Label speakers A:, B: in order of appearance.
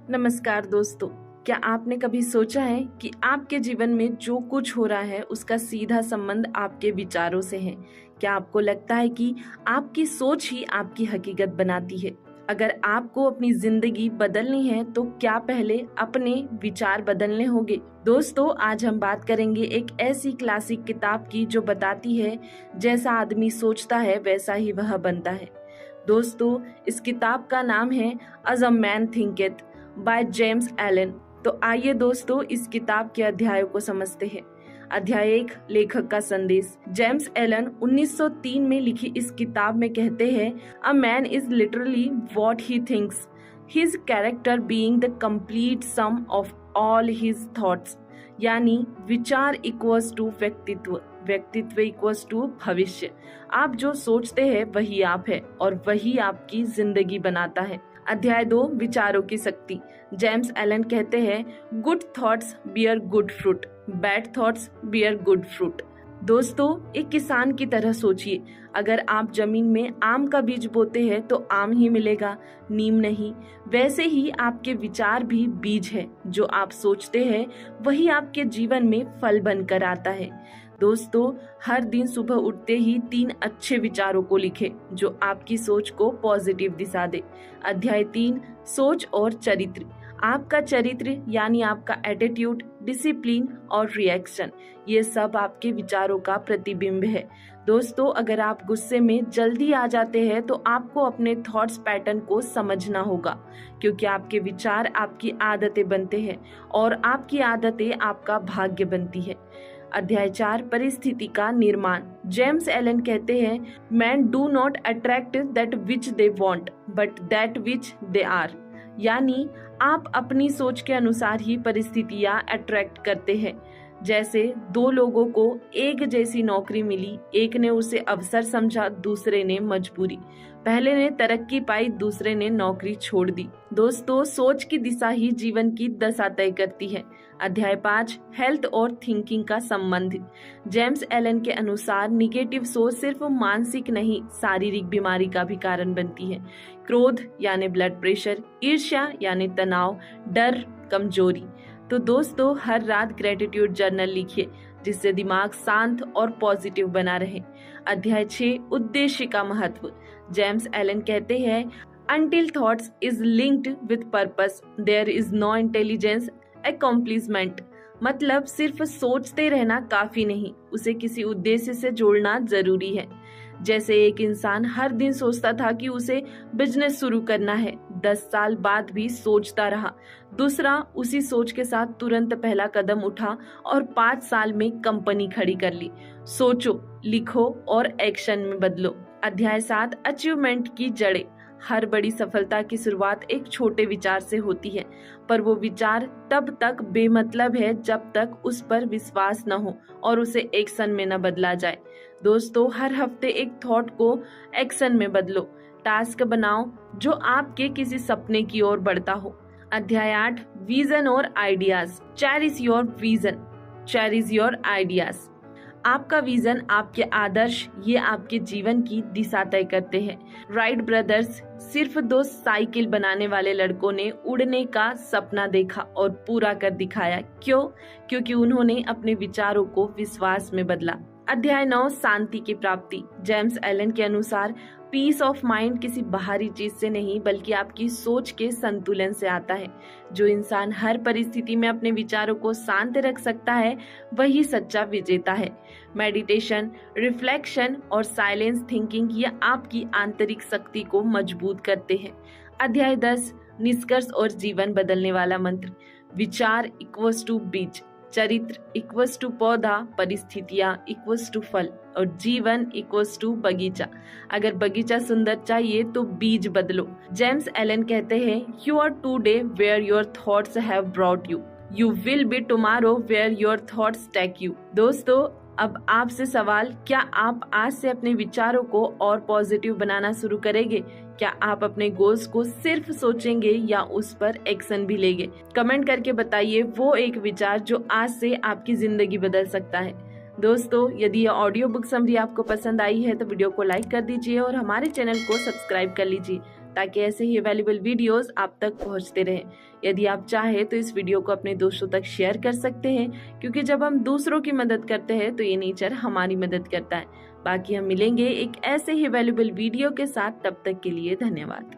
A: नमस्कार दोस्तों। क्या आपने कभी सोचा है कि आपके जीवन में जो कुछ हो रहा है उसका सीधा संबंध आपके विचारों से है? क्या आपको लगता है कि आपकी सोच ही आपकी हकीकत बनाती है? अगर आपको अपनी जिंदगी बदलनी है तो क्या पहले अपने विचार बदलने होंगे? दोस्तों, आज हम बात करेंगे एक ऐसी क्लासिक किताब की जो बताती है जैसा आदमी सोचता है वैसा ही वह बनता है। दोस्तों, इस किताब का नाम है a man thinketh by James Allen. तो आइए दोस्तों, इस किताब के अध्यायों को समझते हैं। अध्याय 1, लेखक का संदेश। जेम्स एलन 1903 में लिखी इस किताब में कहते हैं, a man is literally what he thinks, his character being the complete sum of all his thoughts. यानी विचार इक्वल्स टू व्यक्तित्व, व्यक्तित्व इक्वल्स टू भविष्य। आप जो सोचते हैं वही आप है और वही आपकी जिंदगी बनाता है। अध्याय 2, विचारों की शक्ति। जेम्स एलन कहते हैं, good thoughts bear good fruit, bad thoughts bear good fruit. दोस्तों, एक किसान की तरह सोचिए। अगर आप जमीन में आम का बीज बोते हैं तो आम ही मिलेगा, नीम नहीं। वैसे ही आपके विचार भी बीज है। जो आप सोचते हैं वही आपके जीवन में फल बनकर आता है। दोस्तों, हर दिन सुबह उठते ही 3 अच्छे विचारों को लिखें जो आपकी सोच को पॉजिटिव दिशा दे। अध्याय 3, सोच और चरित्र। आपका चरित्र यानी आपका एटीट्यूड, डिसिप्लिन और रिएक्शन, ये सब आपके विचारों का प्रतिबिंब है। दोस्तों, अगर आप गुस्से में जल्दी आ जाते हैं तो आपको अपने थॉट्स पैटर्न को समझना होगा, क्योंकि आपके विचार आपकी आदतें बनते हैं और आपकी आदतें आपका भाग्य बनती है। अध्याय 4, परिस्थिति का निर्माण। जेम्स एलन कहते हैं, man do not attract that which they want but that which they are. यानी आप अपनी सोच के अनुसार ही परिस्थितियां अट्रैक्ट करते हैं। जैसे 2 लोगों को एक जैसी नौकरी मिली, एक ने उसे अवसर समझा, दूसरे ने मजबूरी। पहले ने तरक्की पाई, दूसरे ने नौकरी छोड़ दी। दोस्तों, सोच की दिशा ही जीवन की दशा तय करती है। अध्याय 5, हेल्थ और थिंकिंग का संबंध। जेम्स एलन के अनुसार निगेटिव सोच सिर्फ मानसिक नहीं, शारीरिक बीमारी का भी कारण बनती है। क्रोध यानी ब्लड प्रेशर, ईर्ष्या यानी तनाव, डर कमजोरी। तो दोस्तों, हर रात ग्रेटिट्यूड जर्नल लिखिए जिससे दिमाग शांत और पॉजिटिव बना रहे। अध्याय 6, उद्देश्य का महत्व। जेम्स एलन कहते हैं, Until thoughts is linked with purpose, there is no intelligence accomplishment। मतलब सिर्फ सोचते रहना काफी नहीं, उसे किसी उद्देश्य से जोड़ना जरूरी है। जैसे एक इंसान हर दिन सोचता था कि उसे बिजनेस शुरू करना है, 10 साल बाद भी सोचता रहा। दूसरा उसी सोच के साथ तुरंत पहला कदम उठा और 5 साल में कंपनी खड़ी कर ली। सोचो, लिखो और एक्शन में बदलो। अध्याय 7, अचीवमेंट की जड़ें। हर बड़ी सफलता की शुरुआत एक छोटे विचार से होती है, पर वो विचार तब तक बेमतलब है जब तक उस पर विश्वास न हो और उसे एक्शन में न बदला जाए। दोस्तों, हर हफ्ते एक थॉट को एक्शन में बदलो। टास्क बनाओ जो आपके किसी सपने की ओर बढ़ता हो। अध्याय 8, विजन और ideas. Cherish your vision, cherish your ideas. आपका विजन, आपके आदर्श, ये आपके जीवन की दिशा तय करते हैं। राइट ब्रदर्स, सिर्फ 2 साइकिल बनाने वाले लड़कों ने उड़ने का सपना देखा और पूरा कर दिखाया। क्यों? क्योंकि उन्होंने अपने विचारों को विश्वास में बदला। अध्याय 9, शांति की प्राप्ति। जेम्स एलन के अनुसार पीस ऑफ माइंड किसी बाहरी चीज से नहीं बल्कि आपकी सोच के संतुलन से आता है। जो इंसान हर परिस्थिति में अपने विचारों को शांत रख सकता है वही सच्चा विजेता है। मेडिटेशन, रिफ्लेक्शन और साइलेंस थिंकिंग ये आपकी आंतरिक शक्ति को मजबूत करते हैं। अध्याय 10, निष्कर्ष और जीवन बदलने वाला मंत्र। विचार इक्वल्स टू बीज, चरित्र इक्वल्स टू पौधा, परिस्थितियां इक्वल्स टू फल और जीवन इक्वल्स टू बगीचा। अगर बगीचा सुंदर चाहिए तो बीज बदलो। जेम्स एलन कहते हैं, you are today where your thoughts have brought you, you will be tomorrow where your thoughts take you. दोस्तों, अब आपसे सवाल, क्या आप आज से अपने विचारों को और पॉजिटिव बनाना शुरू करेंगे? क्या आप अपने गोल्स को सिर्फ सोचेंगे या उस पर एक्शन भी लेंगे? कमेंट करके बताइए वो एक विचार जो आज से आपकी जिंदगी बदल सकता है। दोस्तों, यदि ये ऑडियो बुक समरी आपको पसंद आई है तो वीडियो को लाइक कर दीजिए और हमारे चैनल को सब्सक्राइब कर लीजिए ताकि ऐसे ही वैल्यूएबल वीडियोस आप तक पहुंचते रहें। यदि आप चाहें तो इस वीडियो को अपने दोस्तों तक शेयर कर सकते हैं, क्योंकि जब हम दूसरों की मदद करते हैं तो ये नेचर हमारी मदद करता है। बाकी हम मिलेंगे एक ऐसे ही वैल्यूएबल वीडियो के साथ, तब तक के लिए धन्यवाद।